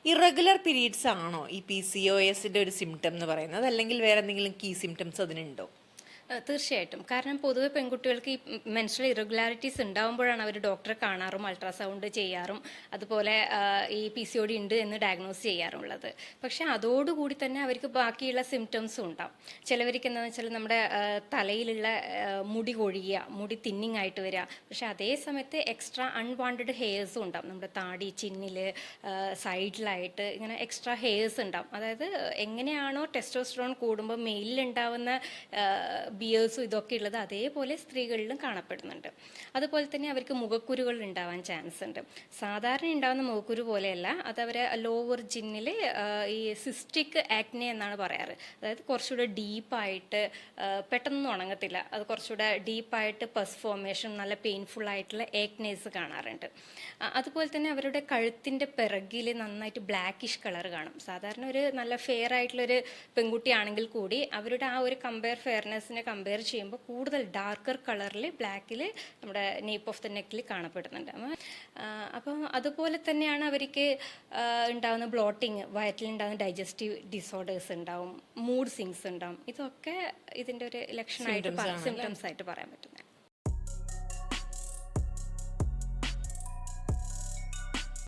Irregular periods ആണോ ഈ PCOSന്റെ ഒരു സിംറ്റം എന്ന് പറയുന്നത്, അല്ലെങ്കിൽ വേറെ എന്തെങ്കിലും കീ സിംറ്റംസ് അതിനുണ്ടോ? തീർച്ചയായിട്ടും. കാരണം പൊതുവെ പെൺകുട്ടികൾക്ക് ഈ മെൻസ്ട്രൽ ഇറഗുലാരിറ്റീസ് ഉണ്ടാകുമ്പോഴാണ് അവർ ഡോക്ടറെ കാണാറും അൾട്രാസൗണ്ട് ചെയ്യാറും അതുപോലെ ഈ PCOD ഉണ്ട് എന്ന് ഡയഗ്നോസ് ചെയ്യാറുള്ളത്. പക്ഷേ അതോടുകൂടി തന്നെ അവർക്ക് ബാക്കിയുള്ള സിംറ്റംസും ഉണ്ടാവും. ചിലവർക്ക് എന്താണെന്ന് വെച്ചാൽ നമ്മുടെ തലയിലുള്ള മുടി കൊഴിയുക, മുടി തിന്നിങ് ആയിട്ട് വരിക. പക്ഷേ അതേ സമയത്ത് എക്സ്ട്രാ അൺവാണ്ടഡ് ഹെയർസും ഉണ്ടാവും. നമ്മുടെ താടി, ചിന്നിൽ, സൈഡിലായിട്ട് ഇങ്ങനെ എക്സ്ട്രാ ഹെയർസ് ഉണ്ടാവും. അതായത് എങ്ങനെയാണോ ടെസ്റ്റോസ്റ്ററോൺ കൂടുമ്പോൾ മെയിലിലുണ്ടാവുന്ന ബിയേഴ്സും ഇതൊക്കെ ഉള്ളത് അതേപോലെ സ്ത്രീകളിലും കാണപ്പെടുന്നുണ്ട്. അതുപോലെ തന്നെ അവർക്ക് മുഖക്കുരുകൾ ഉണ്ടാവാൻ ചാൻസ് ഉണ്ട്. സാധാരണ ഉണ്ടാകുന്ന മുഖക്കുരു പോലെയല്ല, അത് അവരെ ലോവർ ജിന്നിൽ ഈ സിസ്റ്റിക് ആക്നെ എന്നാണ് പറയാറ്. അതായത് കുറച്ചുകൂടെ ഡീപ്പായിട്ട് പെട്ടെന്നൊന്നും ഉണങ്ങത്തില്ല, അത് കുറച്ചുകൂടെ ഡീപ്പായിട്ട് പസ് ഫോർമേഷൻ, നല്ല പെയിൻഫുൾ ആയിട്ടുള്ള ആക്നേസ് കാണാറുണ്ട്. അതുപോലെ തന്നെ അവരുടെ കഴുത്തിൻ്റെ പിറകിൽ നന്നായിട്ട് ബ്ലാക്കിഷ് കളർ കാണും. സാധാരണ ഒരു നല്ല ഫെയർ ആയിട്ടുള്ളൊരു പെൺകുട്ടിയാണെങ്കിൽ കൂടി അവരുടെ ആ ഒരു ഫെയർനെസ്സിനെ കമ്പയർ ചെയ്യുമ്പോൾ കൂടുതൽ ഡാർക്കർ കളറിൽ ബ്ലാക്കിൽ നമ്മുടെ നേപ്പ് ഓഫ് ദ നെക്കിൽ കാണപ്പെടുന്നുണ്ട്. അപ്പം അതുപോലെ തന്നെയാണ് അവർക്ക് ഉണ്ടാകുന്ന ബ്ലോട്ടിങ്, വയറ്റിലുണ്ടാകുന്ന ഡൈജസ്റ്റീവ് ഡിസോർഡേഴ്സ് ഉണ്ടാവും, മൂഡ് സ്വിങ്സ് ഉണ്ടാവും. ഇതൊക്കെ ഇതിൻ്റെ ഒരു ലക്ഷണമായിട്ട് സിംറ്റംസ് ആയിട്ട് പറയാൻ പറ്റും.